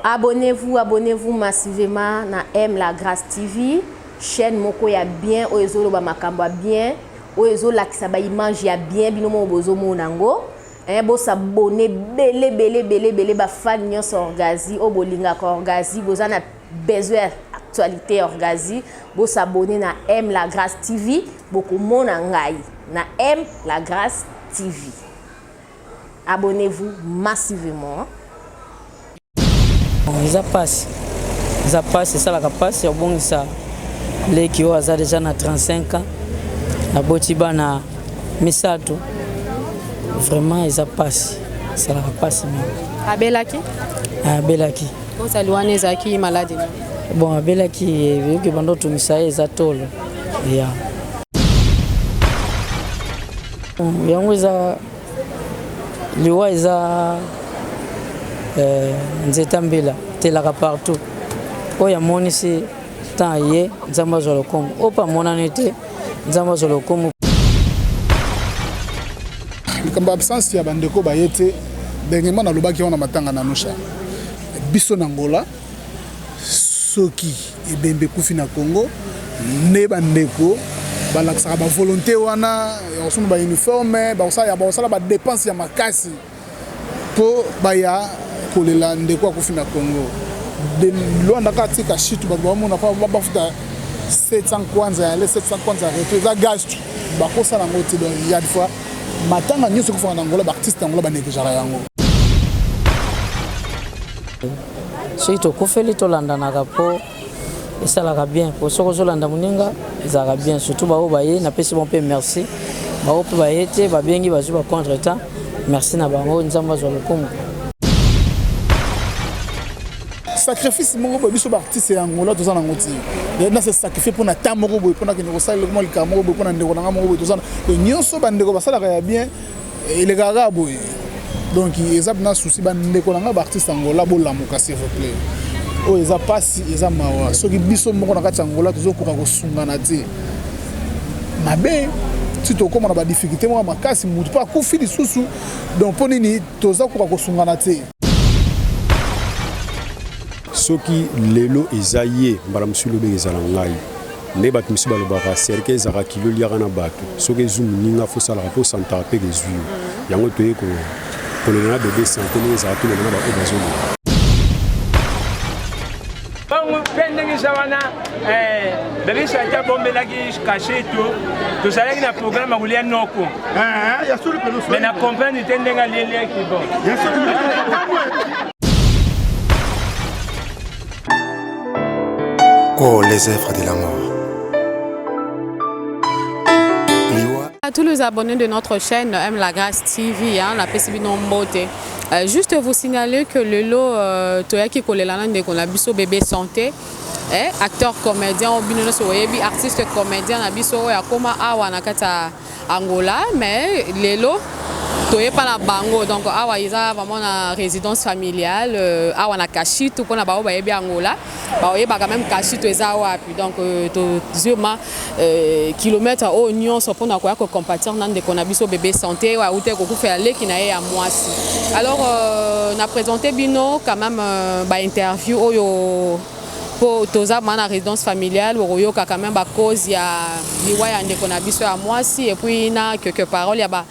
Abonnez-vous massivement na M La Grâce TV, chaîne moko ya bien, oezo ba makamba bien, oezo lakisa ba image ya bien, binomo bozo monango. Bo s'abonner belé ba fan nyonso Orgazi, o bolinga ko Orgazi, bozana besoin actualité Orgazi, bo s'abonner na M La Grâce TV, beaucoup mona ngai na M La Grâce TV. Abonnez-vous massivement. Ça passe, c'est ça la capace, c'est bon ça. Les qui ont déjà na 35 ans, la botiba na misato. Vraiment, ça passe, ça la passe même. Abelaki? Abelaki. Bon, ça loin les acquis malades. Bon, Abelaki, vu que pendant tout ça, ils attendent. Yeah. Yango za liwa za nzetambela telaka partout oya moni si tant ye nzamba zolo comme opa monanete nzamba zolo comme likamba absence ya bandeko bayete dernièrement na lobaki on a matanga na nosha biso na Angola soki ebembe kufi na Congo ne bandeko balakisaka ba volonté wana osuna ba uniforme ba osala ba dépense ya makasi po baya kolela ndeko akufi na Congo de loanda katika shitu ba mona pa ba futa 700 kwanza ya 700 kwanza reto za gastu ba kosa na ngoti do ya fois matanga nyoso kufa na Angola ba artiste Angola ba nekejara yango sito kofeli to landa na kapo ça la bien pour ce que je l'anda muninga ça va bien surtout ba obaye na pesi bon pe merci ba obaye te ba bengi ba zuba contre temps merci na bango nzamba zo lokumu sacrifice mongo biso ba artiste ya Angola to zana ngoti na se sacrifice pour na tamoko boy pour na ke ko sala mo likamo boy pour na ndeko na ngamo boy to zana nyonso ba ndeko ba sala ya bien il est gaga boy donc ezab na souci ba ndeko na ba artiste Angola bo lamuka s'il vous plaît. Oh, ils ont passé, ils ont mawa. Ceux qui bisou mon na kati Angola, tous okoka ko sungana te. Mabe, si to comme on a ba difficulté moi makasi mutu pa ku fili susu. Donc ponini toza ko sungana te. Soki lelo ezaye mbala msulo be ezala ngai. Ne bat msuba lo ba cercle ezaka kilo liaka na bato. Soki zoom ninga fo sala po santa pe les yeux. Yango toye ko na bébé santé ne ezaka to na ba obazo. Bébé Santa bombe là qui caché tout ça là qui programme à rouler noko mais na comprendre tendenga lele qui bon oh les œuvres de la mort. À tous les abonnés de notre chaîne M La Grâce TV, la PCB Nombote. Juste vous signaler que le lot Toyaki Kolelana de Konabiso bébé santé, acteur comédien, artiste comédien, Nabiso Yakoma Awa Nakata Angola, mais le lot Toye pas la bango, donc Awa Isa vraiment la résidence familiale, Awa Nakashi, tout qu'on a bao baebi Angola, baoye ba quand même Kashi to Ezawa, puis donc to zuma kilomètres au Nyon so pona quoi que compatir nan de Konabiso bébé santé, wa ute ko faire aller qui na à moisi. Alors on a présenté Bino quand même ba interview oyo pour toza mana résidence familiale oyo ka quand même ba cause ya liwaya ndeko na biso ya mwasi et puis na quelques paroles ya ba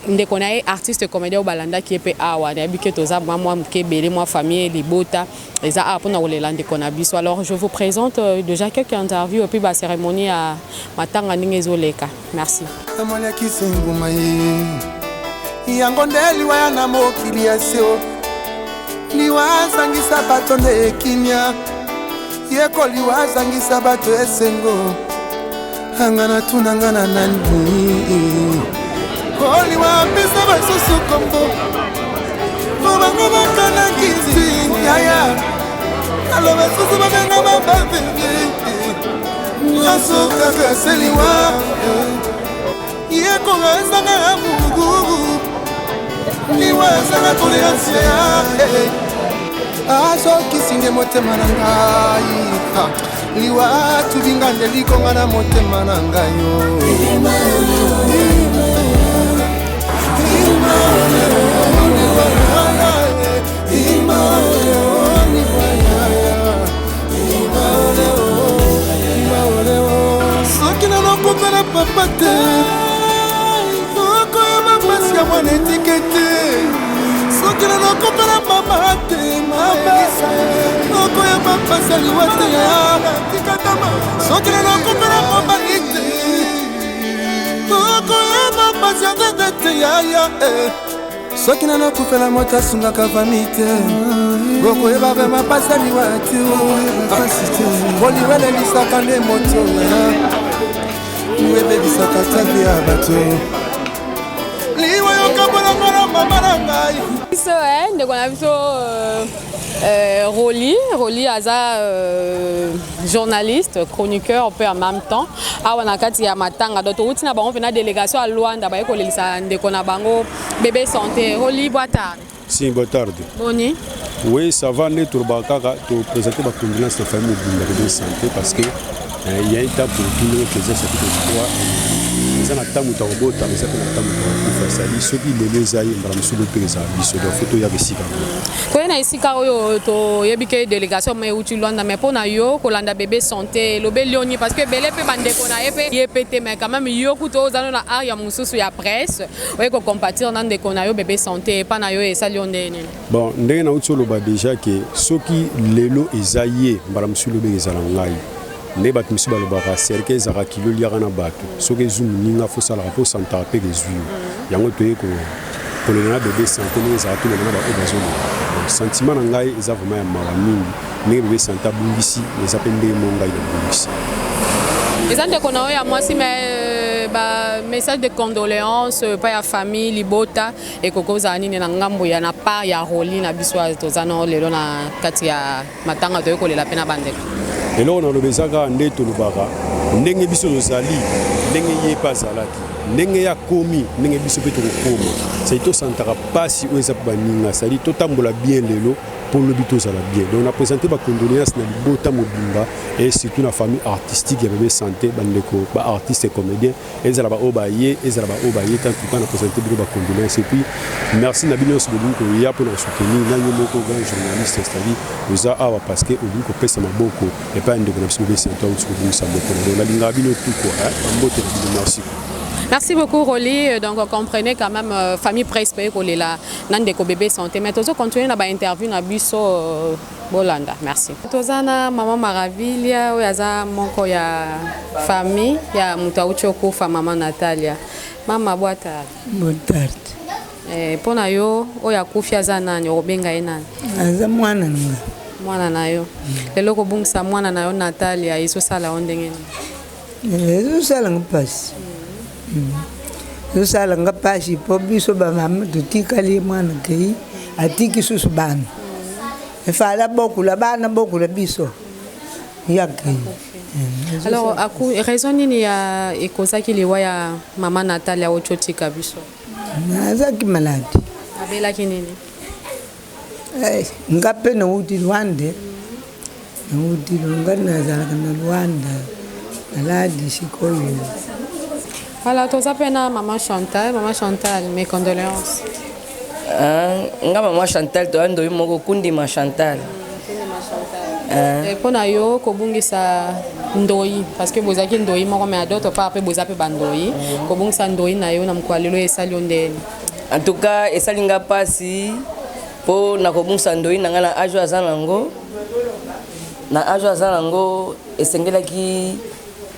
ndeko na artiste comédien au balanda qui est awa na bike toza moi mkebele moi famille libota eza a pona olela ndeko na biso. Alors je vous présente déjà quelques interviews et puis ba cérémonie à matanga ningezoleka. Merci. Amolia kisenguma ye yango ndeli wa na mokili asio liwa sangisa batonde kinya yeko liwa sangisa bato esengo angana tunangana nani liwa pesa basusu kombo bango bakana kizi yaya alo basusu babenga babenge nyaso kaka seliwa yeko ngazanga mugu liwa sanga tolerance aso kisinde motema na ngai liwa tubingande likonga na motema na ngai yo nakopela papa te okoyeba mpasi ya mwana etike te soki na nakopela mama te mama okoyeba mpasi ya liwa te soki na nakopela mobali te okoyeba mpasi ya tete te yaya soki na nakopela moto asungaka fami te okoyeba vrema mpasi ya liwa te koliwelelisaka nde moto ebebisaka tante ya bato liwa yokabolangana mama na ngai biso ndeko na biso Roli aza journaliste, chroniqueur peu en même temps. Awa na kati ya matanga donc outi na bango pena délégation à Luanda ba ekolelisa ndeko na bango bébé santé. Roli boa tarde. Si boa tarde. Boni. Oui, ça va ne turbakaka to présenter ma condoléance de famille de bébé santé parce que il y a un temps pour tout le monde qui est sur le droit. Ils ont un temps où tu as un beau temps, ils ont un temps où tu as fait ça. Ceux qui les aïe, ils ont le pays, ils ont photo ya besika. Quand on a ici karoyo to yebike délégation mais où tu l'as mais pour na yo kolanda bébé santé lobe lioni parce que belé pe bande kona epe yepete mais quand même yo kuto zano na area mususu ya presse ouais ko compatir nan de kona yo bébé santé pas na yo e salionde. Bon, ndenge na utso ba déjà que ceux qui lelo ezaye mbara musulo be ezala ngai. Ne bat misi balobaka cercle ezaka kilo liaka na bato soki zoom ninga fo sala po santa pe des huiles yango toye ko kolona bébé santé ne ezaka to na ba obazo sentiment na ngai eza vraiment ya mawa mingi ne bébé santa bungisi eza pe ndenge mo ngai na bungisi ezande kona ya mwasi mais ba message de condoléances pa ya famille libota et kokoza nini na ngambo ya na pa ya Roli na biswa tozana lelo na kati ya matanga toye kolela pena bandeko. Et là, on a le bezaka ndeto lubaka ndenge biso tozali ndenge ye pas zalaki ndenge ya komi ndenge biso pe tokoma c'est to santaka pasi o eza baninga sali to tambola bien lelo pour le bito zala bien. Donc on a présenté ba condoléances na libota mobimba et surtout na famille artistique ya bébé santé bandeko ba artiste et comédien ezala ba obaye ezala ba obaye tant tout on a présenté ba condoléances et puis merci na bino so ko ya pour nous soutenir na yo moko grand journaliste c'est-à-dire oza awa parce que on ko pesa maboko et pas ndeko na bébé santé au tsoko sa moko donc la linga bino tout quoi mbote merci. Merci beaucoup Roli. Donc on comprenait quand même famille presse paye pour les là nandeko bébé santé mais toujours continuer na ba interview na biso Bolanda. Merci. Tozana maman Maravilia oyaza moko ya famille ya mutaucho kufa maman Natalia. Mama boa tarde. Boa tarde. Pona yo oya kufia za nani obenga enani? Aza mwana nga. Mwana na yo. Lelo ko bungisa mwana na yo Natalia iso sala ondengeni. Iso sala ngapasi. Sala ngapasi po biso ba mama tutikali mwana kei atiki susu bana efala bokula bana bokula biso yake. Alors aku raison nini ya ekozaki liwa ya mama Natalia ochotika biso azaki maladi abela kinini ngape na uti Rwanda na uti ngana zala kana Rwanda maladi sikoyo. Voilà, tu as maman Chantal, mes condoléances. Maman Chantal, tu as un moko kundi ma Chantal. Et pour nous, kobungisa ndoi parce que vous avez ndoi moko mais d'autres pas après vous avez bandoi. Kobungisa ndoi na yo na mkwalelo esali ondeni. En tout cas, esalinga pasi po na kobungisa ndoi na ngana ajo azanango. Na ajo azanango esengelaki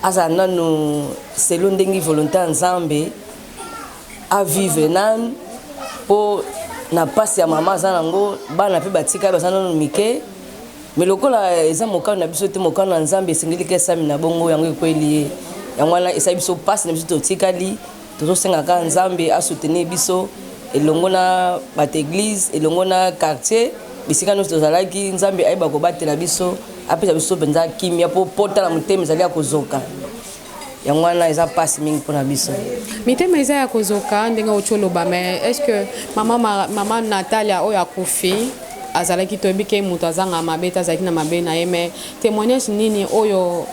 azana no selon ndengi volonté nzambe a vivre nan po na pasi ya mama zanango bana pe batika bazana no mike mais lokola eza mokano na biso te mokano na nzambe esengeli ke sami na bongo yango ekweli yango na esa biso pasi na biso totikali tozosenga ka nzambe a soutenir biso elongo na bat église elongo na quartier bisika no tozalaki nzambe ayeba ko batela biso apesa biso benza kimia po pota la mutema ezali ya kozoka yango wana eza pasi mingi mpona biso mitema eza ya kozoka ndenge ocholoba mais est-ce que mama Natalia oyo akufi azalaki toyebike moto azanga mabe te azalaki na mabe na ye mais témoignage nini oyo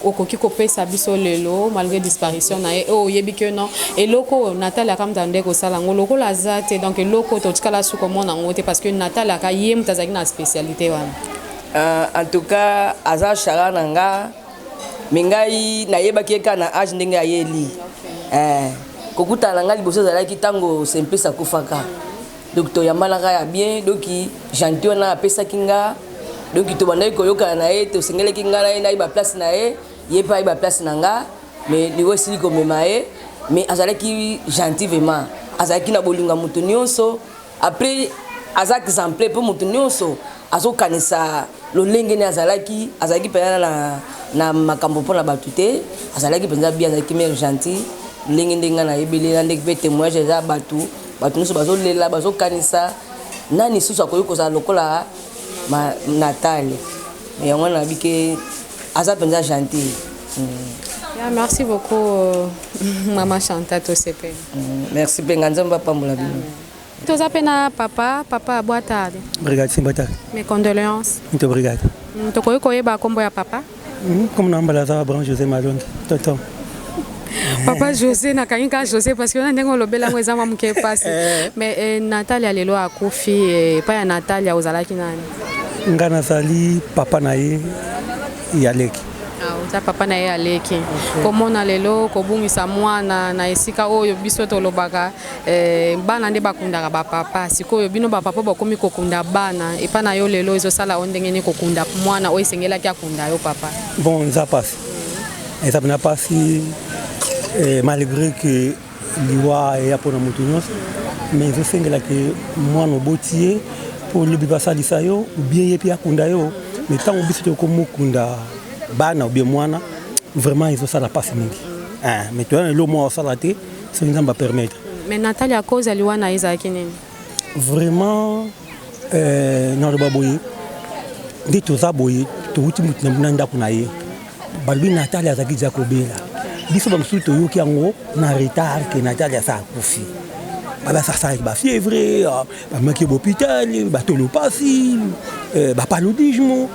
okoki kopesa biso lelo malgré disparition na ye oyo oyebi ke non eloko Natalia kamta nde kosala ngo lokola aza te donc eloko totikala suko mona ngo te parce que Natalia ka ye moto azalaki na spécialité wana. En tout cas aza chara na nga mais ngai nayebaki eka na age ndenge ayeli kokutana ngai liboso ezalaki ntango Simplice akufaka donc toyamalaka ya bien donc gentil wana apesaki nga donc tobandaki koyokana na ye tosengelaki nga na ye nayi baplace na ye ye mpe ayi baplace na nga mais liwo esili komema ye mais azalaki gentil vraiment azalaki na bolinga moto nyonso après aza exemplaire mpo moto nyonso azokanisa lolenge ne azalaki mpenza na makambo mpona bato te azalaki mpenza bien azalaki mare gentil ndenge ndenge nayebelela ndenge mpe témoignage eza bato nyonso bazolela bazokanisa nani susu akoki kozala lokola Nathalie yango nayebi ke aza mpenza gentil. Merci beaucoup Maman Chantal Tosepe. Merci mpe nga nzambe apambola bino. Toza pena papa boa tarde. Obrigado, sim, boa tarde. Mes condoléances. Muito obrigado. Tokoyi koyeba kombo ya papa? Como namba Lazaro Abraham José Malongi. Tonton. Papa José nakangika José parce que on a ndengo lobela ngo eza mamuke passe. Mais Nathalie lelo akufi pa ya Nathalie ozalaki nani? Ngana zali papa na ye yaleki. Oza papa na ye aleki komona lelo kobungisa mwana na esika oyo biso tolobaka bana nde bakundaka bapapa sikoyo bino bapapa bakomi kokunda bana epa na yo lelo ezosala o ndenge nini kokunda mwana oyo esengelaki akunda yo papa. Bon eza pasi eza pena pasi malgré que liwa eya mpona moto nyonso mais ezosengelaki mwana oboti ye mpo lobi basalisa yo ubie ye mpe akunda yo mais ntango biso tokomokunda bana ou bien mwana vraiment ils ont ça la passe mingi mais toi le mot ça la té c'est une va permettre mais Nathalie à cause elle wana Isaac nini vraiment non le baboye dit tout ça boye tout mutu na ndako na ye balbi Nathalie azaki jakobela biso ba msuto yoki yango na retard que Nathalie sa kufi baba ça ba fièvre ba maki hôpital ba tolo pasi ba paludisme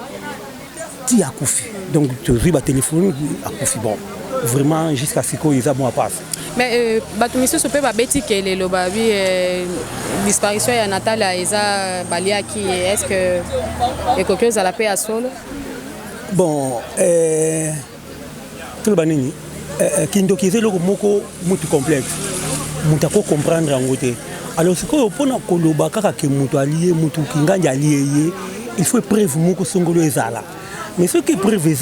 ti akufi donc tu as téléphone akufi bon vraiment jusqu'à ce que ils a bon passe mais bato monsieur sope ba beti kele lo ba bi disparition ya Nathalie eza baliaki est-ce que quelque chose à la paix à solo bon tout banini kindo kizelo moko mutu complexe mutu ko comprendre en côté alors ce que pona koloba kaka ke mutu allié mutu kinganja allié il faut preuve moko songolo ezala. Mais ce qui est prévu,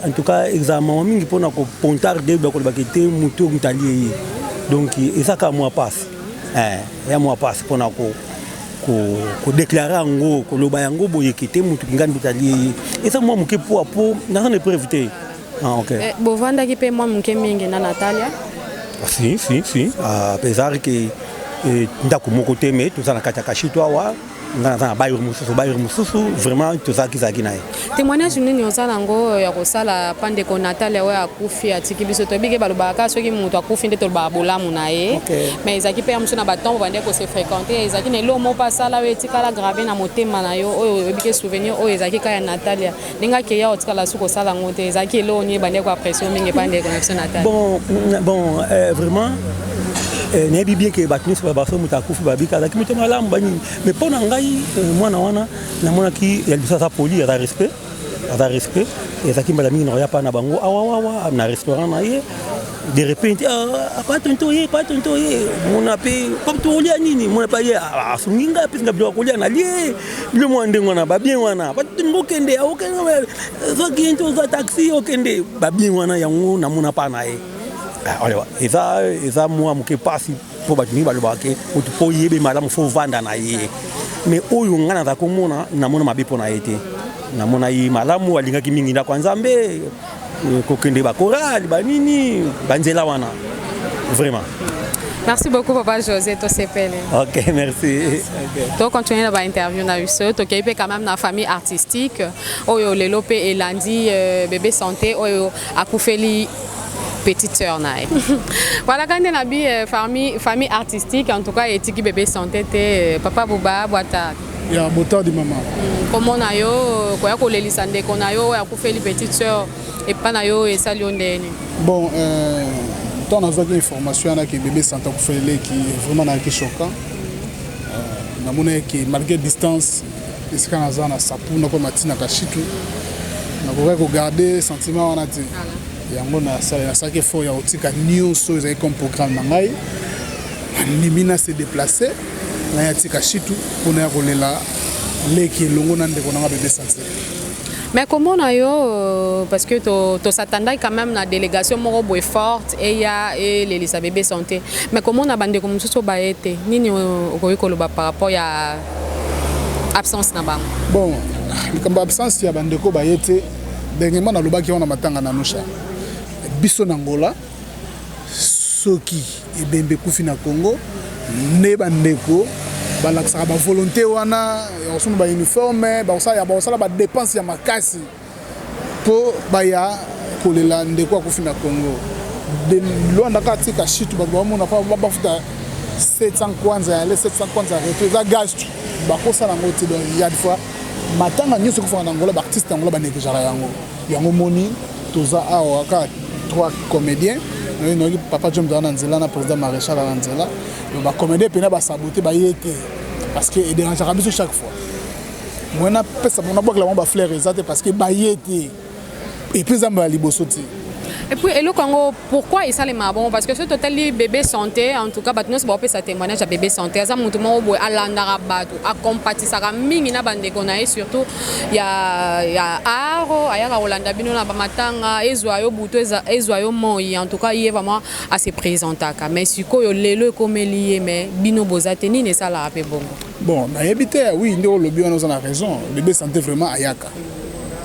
en tout cas, examen, il faut que pontar de bakete muto mutalié. Donc, ça quand moi passe. Et moi passe pour ko déclarer en gros que le bayango boyekete muto kingan mutalié. Et ça moi muke pour dans ne prévité. Ah OK. Bovanda ki pe moi muke mingi na Natalia? Si. À pesar que ndako moko teme tout ça na katakashi toi wa. Vraiment tout ça qui s'aginaye. Témoignage nini ozala ngo ya kosala pande ko Nathalie oyo akufi atiki biso to bige balobaka soki mutu akufi nde toloba bolamu na ye mais ezaki pe amso na batombo bande ko se fréquenter ezaki ne lomo pasala we etikala gravé na motema na yo oyo ebike souvenir oyo ezaki ka ya Nathalie ninga ke ya otikala suko sala ngote ezaki eloni bande ko pression mingi pande connexion Nathalie. Bon vraiment nebi bien que batnis ba baso mutakufi babika lakini mtu malamu bani mais pona ngai mwana wana na mwana ki ya bisa poli ya respect ezaki mbala mingi na ya pa na bango awa na restaurant na ye de repente pas tonto ye mona pe comme to lia nini mona pa ye asunginga pe ngabdo kolia na lie le mwande ngwana ba bien wana ba ngokende okende zo kinto za taxi okende ba bien wana yango na mona pa na ye. Alors, ça moi muke pasi po batuni balobake utupo yebe malamu fo vanda na ye mais oyo ngana za komona na mona mabepo na yete na mona yi malamu alingaki mingi na kwa Nzambe kokende ba chorale ba nini banzela wana vraiment. Merci beaucoup Papa José Tosepele. OK, merci. To continuer la interview na uso to kaipe quand même na famille artistique oyo lelo pe elandi bébé santé oyo akufeli petite sœur nae. Voilà quand on a bi famille artistique en tout cas etiki bébé santé te papa Bouba boata. Ya bota di maman. Comment na yo ko ya ko lelisa ndeko na yo ya kufeli petite sœur et pas na yo et sali ondeni. Bon tant on a vu information na que bébé santé kufeli qui vraiment na qui choquant. Na mona que malgré distance esika na zana sapu na ko matina ka chitu. Na ko garder sentiment on a dit. yango nasalaki effort ya kotika nyonso ezali comme programme na ngai ndimi na se déplacer ngai atika chitu mpona ya kolela leki elongo na ndeko nanga bébé santé. Mais comment yo parce que tu s'attendais quand même la délégation moko boy forte et ya et l'Elisa bébé santé. Mais comment on a bandé comme ça ba été nini okoyi koloba par rapport ya absence na bango. Bon, comme absence ya bandeko ba été dernièrement na lobaki on a matanga na nosha. Biso na Angola soki ebembe kufi na Congo ne bandeko balakisaka bavolonté wana osunu ba uniforme basala ba dépense ya makasi po baya kolela ndeko akufi na Congo de loanda katika shitu bamona fa bafuta 700 kwanza ya le 700 kwanza reto za gastu bakosa na ngoti do ya fois matanga nyuso kufa na Angola ba artiste Angola ba nekejara yango moni toza awa ka 3 comédiens nous papa Jom dans Nzela na président Maréchal à Nzela ba comédien pena ba saboter ba yete parce que il dérange à chaque fois moi na pesa mon abok la ba fleur exact parce que ba yete et puis ça m'a libosoti. Et puis, Hello Congo, pourquoi il s'est bon? Parce que ce total bébé santé, en tout cas, nous avons fait témoignage à bébé santé. Ça montre que à l'andarabat, à compatir, ça ramène une bande de surtout il y a aro, il y a Rolanda Bino na bamatanga, ezoyo buto, ezoyo moi. En tout cas, il est vraiment assez présenté. Mais si quoi le comme lié, mais Bino Bozate ni ne ça la rappelle bon. Bon, na habité, oui, le bio nous en a raison. Bébé santé vraiment ayaka.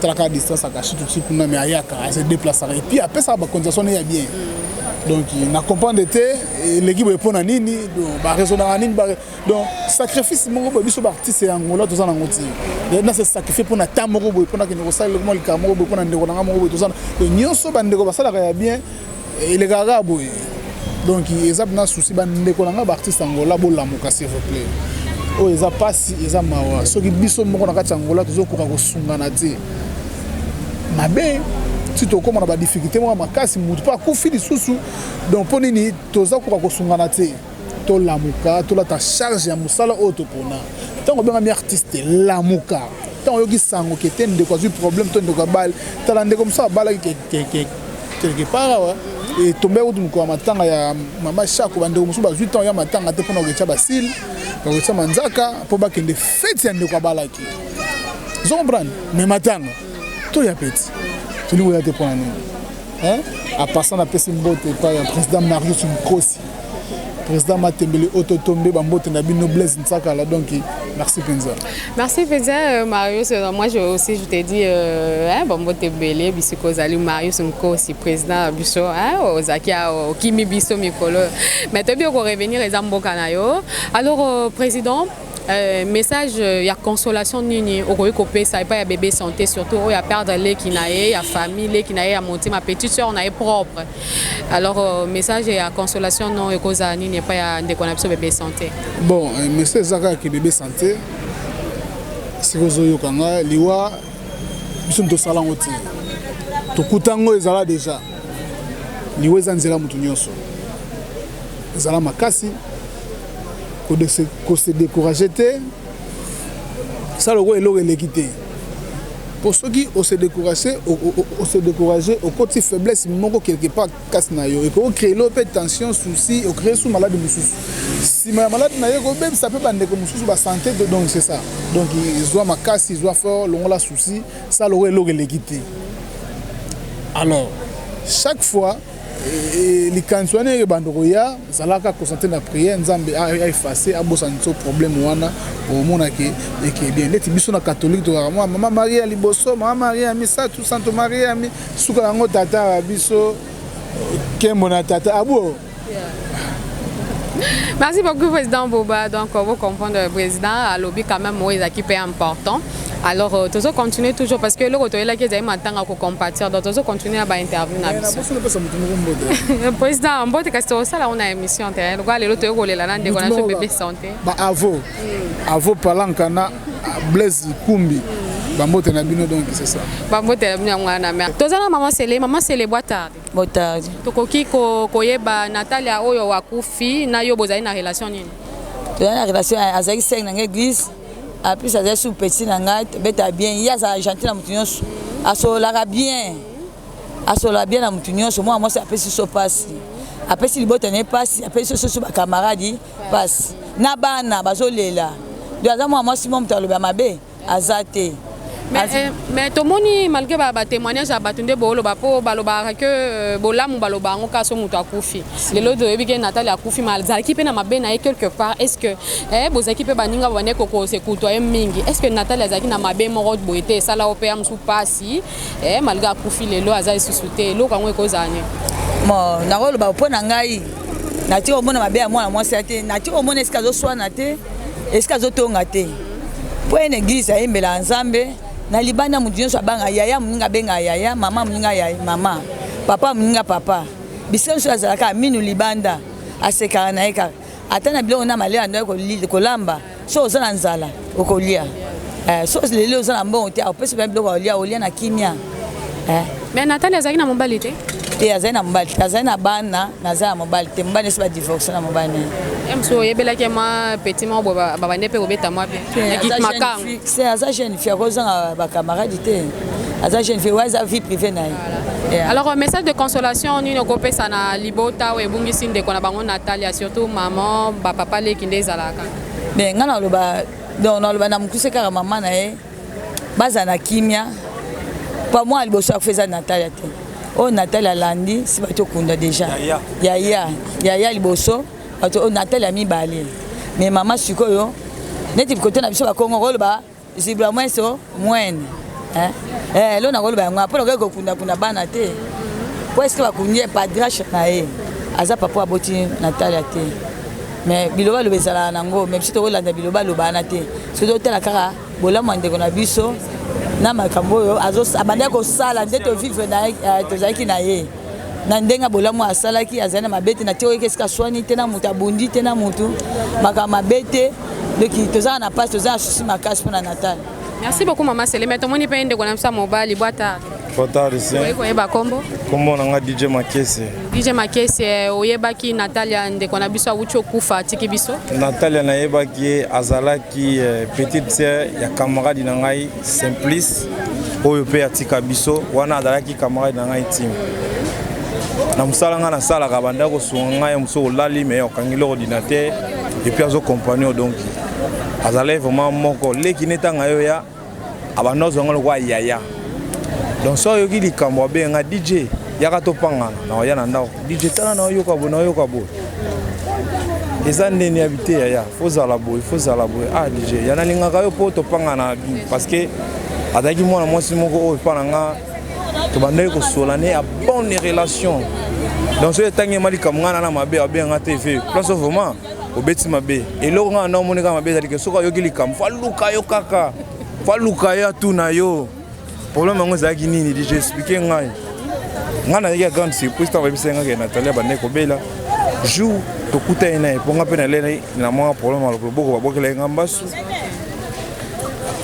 Traka distance à cacher tout de suite pour nous ayaka à se déplacer et puis après ça ba condition est bien donc na comprendre était l'équipe répond à nini donc ba raisonner nini donc sacrifice mon ko biso ba artiste ya Angola to zana ngoti na se sacrifier pour na tamoko boy pour na kino sala le mal kamo boy pour na ndeko na mo boy to zana nyonso ba ndeko ba sala ya bien il est gaga boy donc ezab na souci ba ndeko na ba artiste Angola bo la moka s'il vous plaît o eza pasi eza mawa soki biso moko na kati Angola tozo koka ko sungana te mabe si to comme on a ba difficulté moi makasi mutu pas kufi lisusu donc ponini toza koka ko sungana te to lamuka to la ta charge ya musala auto pona tango benga mi artiste lamuka tango yoki sango kete ndeko azu problème to ndeko bal talande comme ça bala quelque part wa et tomber au dumuko matanga ya mama Chako bande musu ba 8 ans ya matanga te pona ko ba sil ko ko manzaka po ba kende fête ya ndeko bala ki zombran mais matanga tout y a petit tu lui voyais te prendre hein à passant la pesi mbote par le président Marius Nkosi président Matembele autotombé bambote na bino Blaise Nsakala donc merci Penza. Merci Penza Marius, moi je t'ai dit hein bambote belé bisiko zali Marius Nkosi président biso hein ozakia Kimi biso mikolo mais tu bien ko revenir les amboka na yo alors président message il y a consolation nini okoyi kopé ça pas ya bébé santé surtout il y a perdre les qui naé ya famille les qui naé à monter ma petite sœur on est propre alors message il y a consolation non ekoza nini pas ya ndeko na biso bébé santé bon message zaka ki bébé santé sikozo yokanga liwa biso ndo sala ngoti to kutango ezala déjà liwa zanzela mutu nyonso ezala makasi ko se décourager ça le est l'eau l'équité pour ceux qui se décourager au côté faiblesse moko quelque part casse na yo et pour créer l'opé tension souci au créer sous malade mususu si ma malade na yo même ça peut pas ndeko mususu ba santé donc c'est ça donc ils doivent ma casse ils doivent faire la souci ça le est l'eau l'équité alors chaque fois les cançonniers bandoya zalaka concentrer na prière nzambe a effacer a bossa nso problème wana au mona ke bien neti biso na catholique to moi maman Maria liboso maman Maria misa tout santo Maria mi suka yango tata biso kembo na tata abo. Merci beaucoup président Boba donc vous comprendre le président à lobby quand même moi équipe est important. Alors, toujours continuer toujours parce que le retour là qui est maintenant à compatir donc toujours continuer à interview na biso. Président, on bote question ça là on a émission terrain. Regarde le retour là là de connaître bébé santé. Ba avo palankana Blaise Kumbi. Bambote na bino donc c'est ça. Bambote na bino ngana mère. Tozana maman c'est les boitard. Boitard. Tokoki koyeba Natalia oyo wakufi na yo bozali na relation nini? Tozana relation azali seng na église. Après ça sous petit na ngat beta bien il y a ça gentil na mutunyo asolaka bien asola bien na mutu nyonso moi moi apesi so pasi apesi libota ne pasi apesi so ba camarade pasi na bana bazolela do aza moi si moi mutu aloba mabe azate. Mais tout le monde, malgré les témoignages, a que Bolam Baloba, on casse mon Koufi. Les lots de Nathalie Koufi, Malzaki, n'a quelque part. Est-ce que vos équipes Baninga Wane Koko se côtoient Mingi? Est-ce que Nathalie Zaki n'a pas bien morot boité, ça là au PM sous passi, malgré Koufi, les lots Azaï sous-souté, l'eau quand on est causane? Bon, Narol Bapo Nangai, Nati au monde m'a bien moi, c'était Nati au monde escazo soit naté, escazo tongate. Pour une église, il y a ensemble. Na libanda mutu nyonso abanga yaya muninga benga yaya mama muninga yaya mama papa muninga papa bisenso azalaka minu libanda asekana na eka atana biloko na malea ndo kolamba so ozana nzala okolia so lelo ozana mbongo te apesi ba biloko olia na kimia mais Nathalie azaki na mobali te azali na mobali azali na bana nazala mobali te mobali se ba divorce na mobali emso yebelaki ma petit mo baba nepe obeta moi bien équipe makang c'est aza jeune fille kozanga ba camarade te aza jeune fille waza vie privée na alors message de consolation ni nokopé ça na libota ou ebungisi ndeko na bango Natalia surtout maman ba papa le kinde zalaka mais ngana loba donc na loba na mukuse kaka maman na ye baza na kimia pas moi liboso afeza Natalia te oh Natalia landi si bato kunda déjà yaya liboso bato Natalia mi balé mais maman sikoyo neti côté na biso ba Kongo koloba zibla mweso mwene lo na koloba ngwa polo ko kunda bana te po est-ce que ba kunye padrache na ye aza papa aboti Natalia te mais biloba lo bezala nango même si to kolanda biloba lo bana te so do tela kaka bola mwande ko na biso na makambo yo azos abanda ko sala ndeto vivre na tozaki na ye na ndenga bolamu asalaki azana mabete na teo keska swani tena muta bundi tena mutu maka mabete doki tozana na passe tozana susi makasi pona Natal. Merci beaucoup maman Sele mais tomoni pe ndeko na msa mobali bwata ko yeba kombo kombo na DJ Makese oyebaki Natalia ndeko na biso awucho kufa tiki biso Natalia na yebaki azalaki petite sœur ya camarade na ngai Simplice oyo pe atika biso wana azalaki camarade na ngai team na musala nga na sala ka banda ko sunga ya muso lali mais okangile ordinateur et puis azo compagnon donc azalait vraiment moko leki netanga yo ya abanozo ngolo kwa yaya donc so yoki likambo benga DJ yaka topanga na ya na ndako DJ tala na yo ka bo eza ndeni habité yaya faut la boy DJ yana linga ka yo po topanga na parce que adaki mwana mwasi moko o pananga to bandai ko solane a bonne relation donc so etangi malika mwana na mabe abenga TV place vraiment obeti mabe eloko nga na monika mabe zalike soka yoki likam faluka yo kaka faluka ya tuna yo problème ngo zaki nini DJ expliquer ngai ngana ya grande surprise ta babisenga ke Natalia bande ko bela jour to kuta ina eponga pe na lele na mwa problème aloko boko babokela ngambasu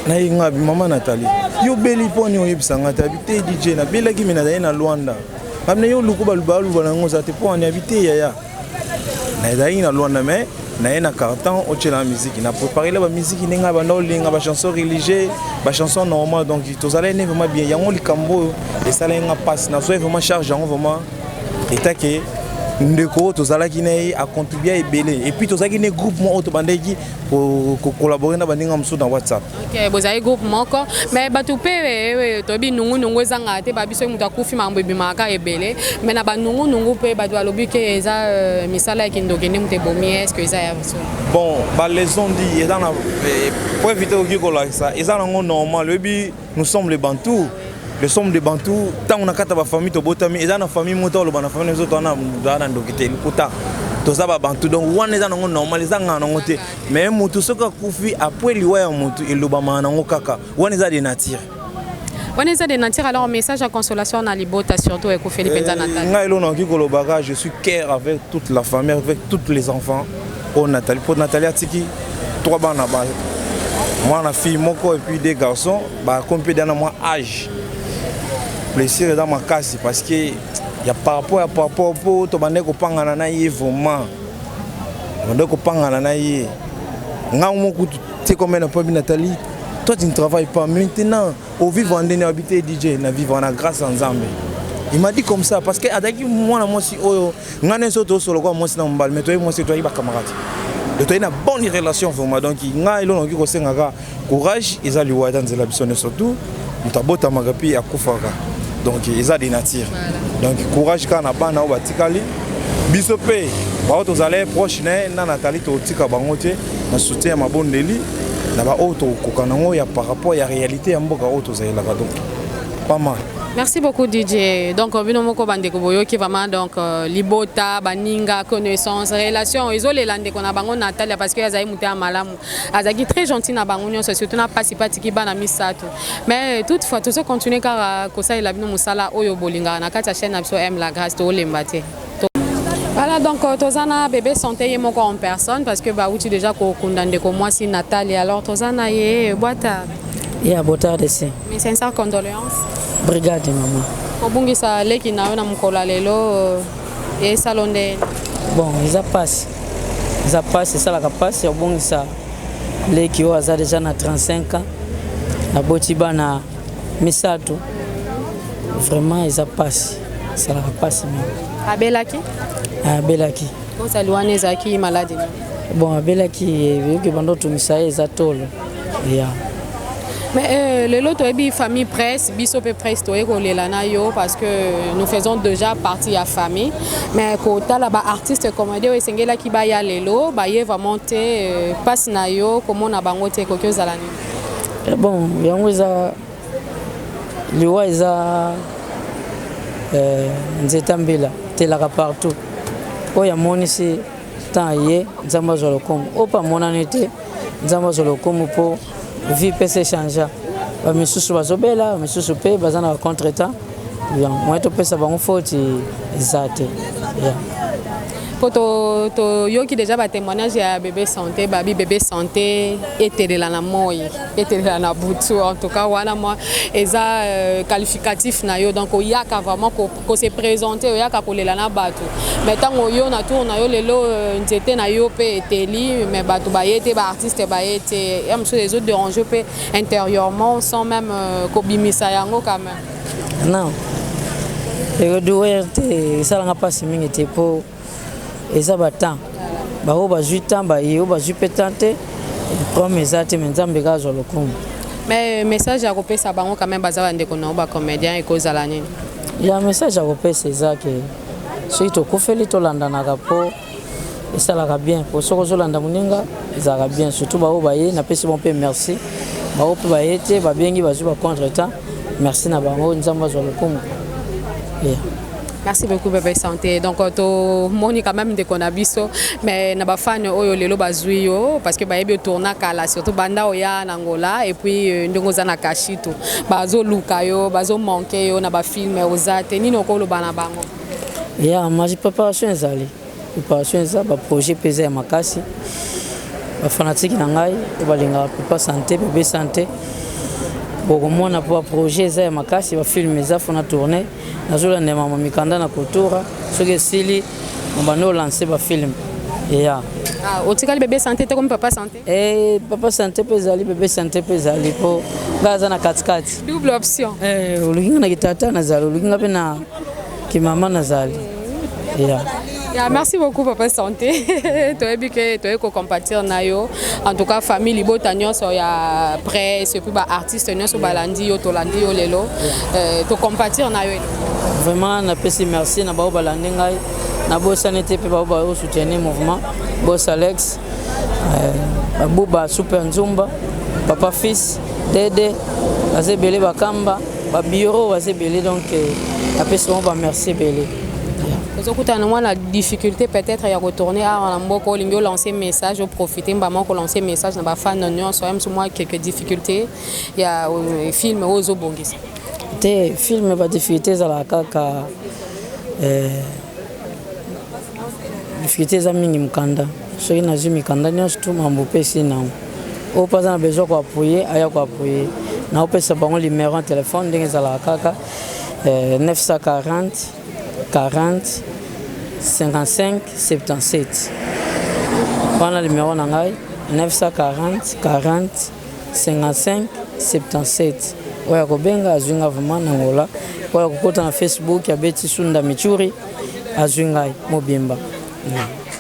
na inga mama Natalia yo beli poni oyebisanga tabite DJ na bela kimi na na Luanda amne yo lukuba lubalu bana ngoza te poni habité yaya na na Luanda mais na na carton au la musique na préparé la musique ninga bando linga ba chanson religieuse ba chanson normale donc tous allez vraiment bien yango likambo et ça là nga passe na so vraiment charge yango vraiment et que ndeko tozala ki nei a contribuer ebele et puis tozaki ne groupe mo auto bandeki pour collaborer na bandinga mso dans WhatsApp. OK, bozali groupe moko mais batu pe tobi nungu ezanga te ba biso muta kufi mambo bimaka ebele mais na ba nungu pe batu alobi ke eza misala ki ndokende mute bomi est-ce que eza ya biso. Bon, ba les ont dit eza na pour éviter au kikola ça eza nango normal lebi nous sommes les Bantous. Le somme de Bantou, tant on a quatre familles to botami, et dans la famille moto le bana famille autres on a dans ndokité le kota. Toza ba Bantou donc on est dans normal les anga na ngote. Mais moto soka kufi après liwa ya moto et le bama na ngokaka. On est des nature. On est des nature alors un message à consolation na libota surtout et ko Philippe Natal. Nga elo na kikolo baga, je suis cœur avec toute la famille avec tous les enfants au Nathalie. Pour Nathalie Tiki 3 bana ba. Moi la fille moko et puis des garçons ba compé dans mon âge. Plaisir dans ma case parce que il y a par rapport pour to bande ko pangana na ye vraiment bande ko pangana na ye nga mo ku te comme na pas Nathalie toi tu ne travailles pas maintenant au vivre en habiter DJ na vivre en grâce ensemble Il m'a dit comme ça parce que adaki moi si oh ngane soto solo quoi moi si na mbal mais toi moi c'est toi ba camarade. De toi une bonne relation vraiment donc nga ilo ngi ko senga courage ils ali wa dans la biso surtout mutabota magapi akufaka. Donc ils a des natures. Donc courage kana bana o batikali biso pe ba auto zale proche na Nathalie to tika bangote na soutien ma bondeli na ba auto kokanango ya par rapport à la réalité ya mboka auto zale la donc pas mal. Merci beaucoup DJ. Donc binomoko bandeko boyo qui vraiment donc libota baninga connaissance relation ils ont les lande qu'on a bango Natalia parce que azai muté malamu azaki très gentil na bango nyonso surtout na pasipati ki bana misato mais toutefois tout ça continuer car kosa ila bino musala oyo bolinga na kati ya chaîne absolu M la grâce to lembate. Voilà donc tozana bébé santé yé moko en personne parce que ba outi déjà ko kundande ko moi si Natalia alors tozana yé boita ya bota desi mes sincères condoléances. Brigade maman. Obungisa leki nawe na mukola lelo et salonde. Bon, ils passent. Ils passent ça la capacité obungisa leki o aza déjà na 35 ans. Na botiba na misato. Vraiment ils passent. Ça la passe même. Abelaki? Abelaki. Ko saluane zaki malade. Bon, Abelaki que bando tumisa ezatolo. Yeah. Mais le lot est famille presse, bisope presse parce que nous faisons déjà partie de la famille. Mais quand là-bas artiste comédien et sengela qui ba ya lelo, ba ye va monter passe na yo comment na bangote kokyo zalani. Bon, yango za liwa za nzetambela telaka partout. Oya monisi tant ye nzamba zolokom. Opa monanete nzamba zolokom po vie peut se changer. Mais sous bazobela, mais sous pe bazana contretemps. Bien, moi to pesa bango faute exact. Poto to yoki déjà ba témoignage ya bébé santé, babi bébé santé était là na moi, était là na butu en tout cas wana moi eza qualificatif na yo donc il y a vraiment ko se présenter il y a ka kolela na batu. Mais tant yo na tour na yo lelo nzete na yo pe eteli mais batu ba yete ba artiste ba yete am sur les autres déranger pe intérieurement sans même ko bimisa yango quand même. Non. Et doerte ça nga pas si mingi te po eza batan bao ba 8 ans ba yo ba jupetante comme ezate menzambe gazo lokumu mais message à kopesa bango quand même bazala ndeko na ba comédien ekozala nini ya message à kopesa ezake soki tokufeli tolandanaka po esalaka bien po soko ozolanda moninga ezalaka bien surtout bao baye napesi bon mpe merci bao mpe baye te babengi bazwi ba contre-temps merci na bango nzambe azwa lokumu. Merci beaucoup bébé santé. Donc to moni quand même de konabiso mais na ba fan oyo lelo bazui yo parce que ba yebi tourna kala surtout banda oya na Angola et puis ndongo za na kashito bazo luka yo bazo manquer yo na ba film ozate nino ko lo bana bango. Ya ma préparation ezali. Préparation za ba projet pesé ya makasi. Ba fanatique na ngai ba linga papa santé bébé santé. Bon mona pour projet za ya makasi ba film za fona tourner. Nazola ne mama mikanda na kultura soke sili mbano lancer ba film ya otikali bébé santé te comme papa santé papa santé pezali bébé santé pezali po gaza na katikati double option ulukinga na kitata na zalo ulukinga pe na kimama na zali ya merci beaucoup papa santé toyebi ke toyeko compatir na yo en tout cas famille libota nyonso ya presse puis ba artiste nyonso balandi yo tolandi yo lelo to compatir na yo vraiment na pesi merci na bao balandi ngai na bossa nete pe bao ba soutenir mouvement boss Alex babuba super nzumba papa fils dede azebele bakamba ba bureau azebele donc na pesi on va merci belé. La difficulté peut-être à retourner à Mboka, lancer message, profiter, lancer message, dans ma fan, moi quelques difficultés. Il y a un film aux Obongis. Des films, pas difficultés à la caca. Difficultés à Mingimkanda. Ce qui n'a jamais Kanda, nous sommes en Bopé, non. Au pas en besoin d'appuyer, ailleurs qu'appuyer. Nous avons le numéro de téléphone, à la caca 940 40 55 77. Voilà le numéro 940 40 55 77. Oya kobenga azunga vraiment Angola oyo kokota na Facebook ya Betty Sunda Michuri azwi ngai mobimba.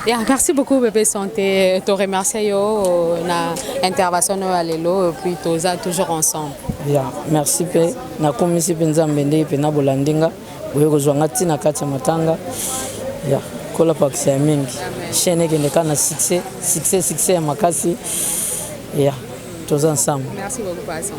Yeah, merci beaucoup Bébé Santé. Te remercie na intervention à lelo puis toza toujours ensemble. Yeah, merci pe na komisi pe nzambe ndenge pe na bolandinga boye kozwanga tina kati ya matanga. Yeah, kola pakisi ya mingi. Chaîne kende kana succès ya makasi. Yeah. Tous ensemble. Merci beaucoup, Passion.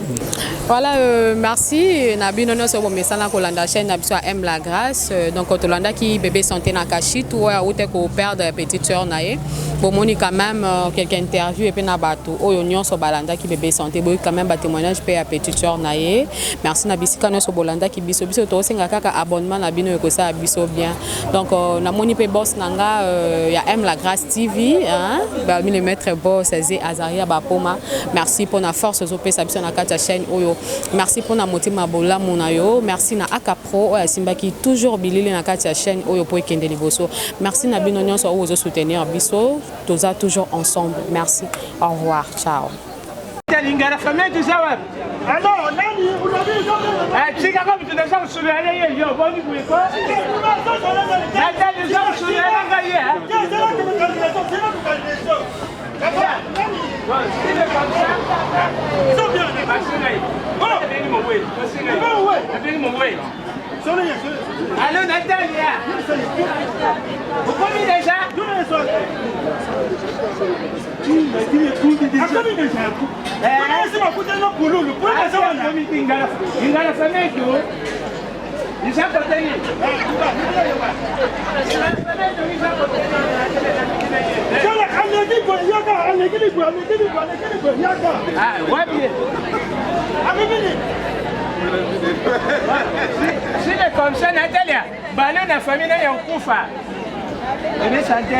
Voilà, merci. Nabi nono so bomesa na kolanda chaîne na biso aime la grâce. Donc Tolanda qui Bébé Santé na kashi tout a outé ko perdre petite sœur naé. Bon moni quand même quelques interviews et puis na bato oyo nyonso balanda qui Bébé Santé boy quand même ba témoignage pe à petite sœur naé. Merci na bisika no so bolanda ki biso to senga kaka abonnement na bino ko ça biso bien. Donc na moni pe boss nanga ya aime la grâce TV hein. Ba mi le maître boss Zé Azaria Bapoma. Merci pour la force aux OP Sabison na kata chaîne oyo. Merci pour na motima bola monayo. Merci na Akapro oya Simba qui toujours bilili na kata chaîne oyo pour kende liboso. Merci na bino nyonso oyo soutenir biso. Toza toujours ensemble. Merci. Au revoir. Ciao. Lingara famille tu sais ouais. Alors nani unabidi chika kama tunaweza kusuliana hiyo boni kuliko. Nata tunaweza kusuliana ngaye. Allô Natalia. Vous connaissez déjà? Si c'est comme ça, Natalia, banane la famille est en koufa. Bébé Santé,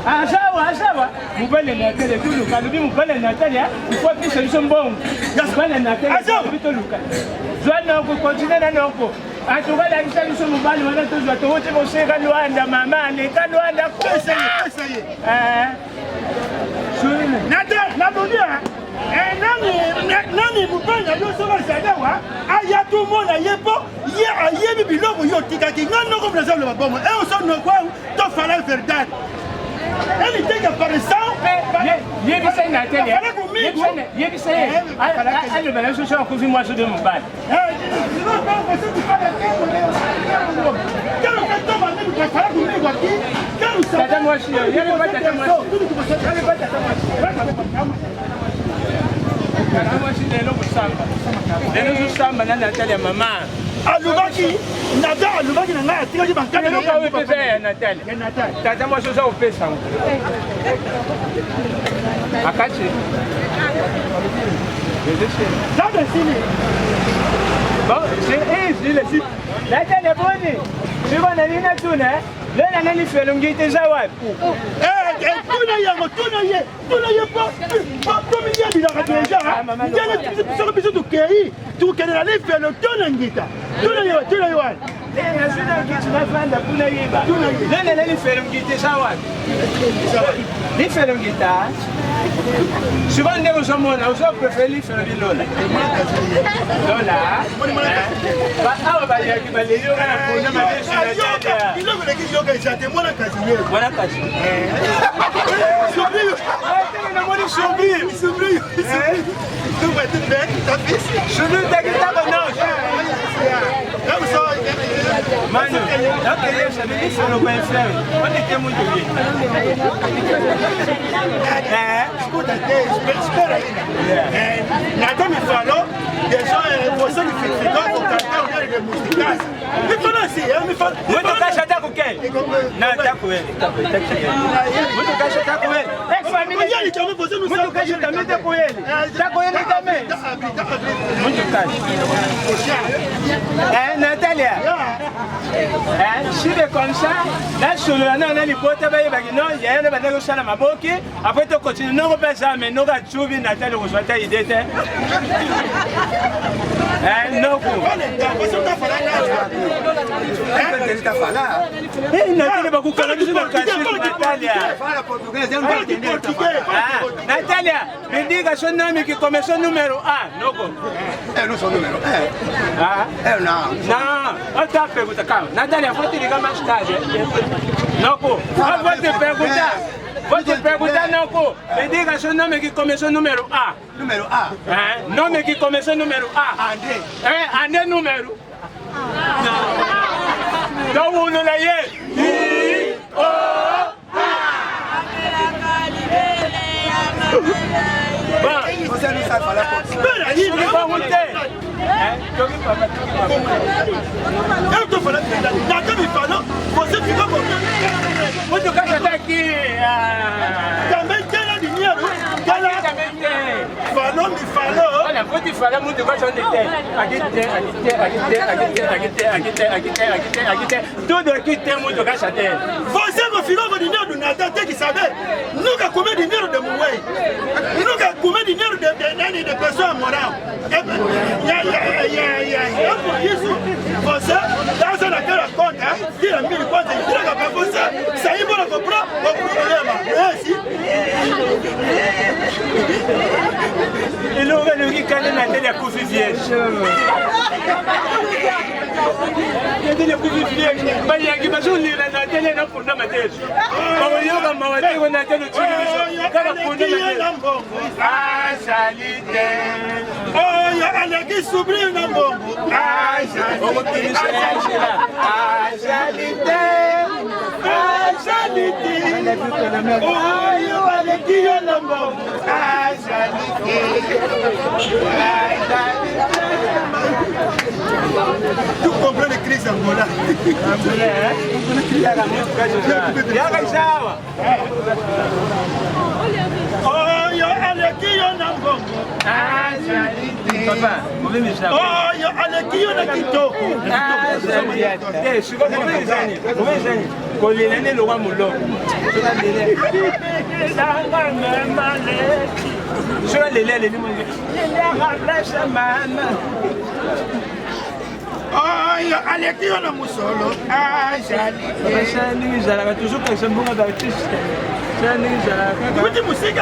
Asawa, vous pouvez Natalia, tout le cas, vous pouvez Natalia, il faut que ce soit bon. Vous pouvez Natalia, tout le cas. Je vais continuer dans nos cours. En tout cas, la mission de mon bal, on a tous les autres, on sait que nous avons maman, les cas nous avons essayé. Nani mupanga yoso basadawa aya tout monde ayepo ye ayebi biloko yo tikaki ngano ko blaza le bomo e oso no kwa to fala verdade ele tem que aparecer ye bi sai na tele ye bi sai ale bala so so ko fi mo so de mo ba alubaki nada alubaki na ngai atikaki bankana na ngai pesa ya Natalia tata moi sosa opesa akachi Nada sini bon c'est le site Natalia boni siko na nina tuna leo na nani felongi tezawapi Souvent, nous sommes préférés les faire des Lola. Lola. Mano, eu queria saber se eu não conheço. Onde tem muito bem? Escuta, espera aí. Nada me falou, deixou você me ficou com o cartão de musicais. Me falou assim, eu me falo. Muito caixa tá com quem? Não, tá com ele. Muito caixa tá com ele. É família. Muito caixa também tá com ele. Tá com ele também. Muito caixa. Natália. Si c'est comme ça, là sur le on a les potes, non, il y a un bandage sur la maboki. Après tu continues, non, pas ça, mais nous gars tu viens Natália vous soit idée. Non. Natália va couper la sur Natália. Natália, me diga son nom qui commence numéro 1. Non. Non son numéro 1. Non. Tá pergunta, calma. Natália, vou te ligar mais tarde. Não, pô. Vou te perguntar. Vou te perguntar, não, pô. Me diga seu nome que começou número A. Número A? Nome que começou número A. André. André número? Não. Então, um não é ele. Você não sabe falar português? Espera aí, eu estou falando de verdade. Nada me falou. Você ficou com muito caixa tá aqui. Também tem dinheiro. Também tem. Falou, me falou. Olha, vou te falar muito caixa onde tem. Aqui tem. Tudo aqui tem muito caixa tem. Você não ficou com dinheiro do Natal, tem que saber. Nunca comeu dinheiro de Muei. Nunca comeu dinheiro de pessoa moral. É por isso, você dá naquela conta, tira 1000 contas e entrega para você, sair para comprar o problema. É assim? E não vai ninguém cair na telha com viviers. Telha com viviers. Mas aqui, mas eu li na telha não por nome deles. Mas eu não vou ter na telha de televisão. Cada por nome deles. Ah, salite. Olha aqui, sobrinho na bombo. Ai, Jalite. Ai, Jalite. Ai, Jalite. Olha aqui, na bombo. Ai, Jalite. Ai, Jalite. Tu comprou de crise Angola? Angola, é? Olha aqui, na bombo. Ai, Jalite. Papa, vous me chamber. Oh, allez qui on a kitoko. Ah, je suis pas zani. Vous zani. Ko lelene lo wa mulo. So la lele. La mama le. So la lele ni mo. La blessa mama. Oh, allez qui on a musolo. Ah, jali. Ça ni zala toujours que c'est bon artiste. Ça ni zala. Vous dites musique.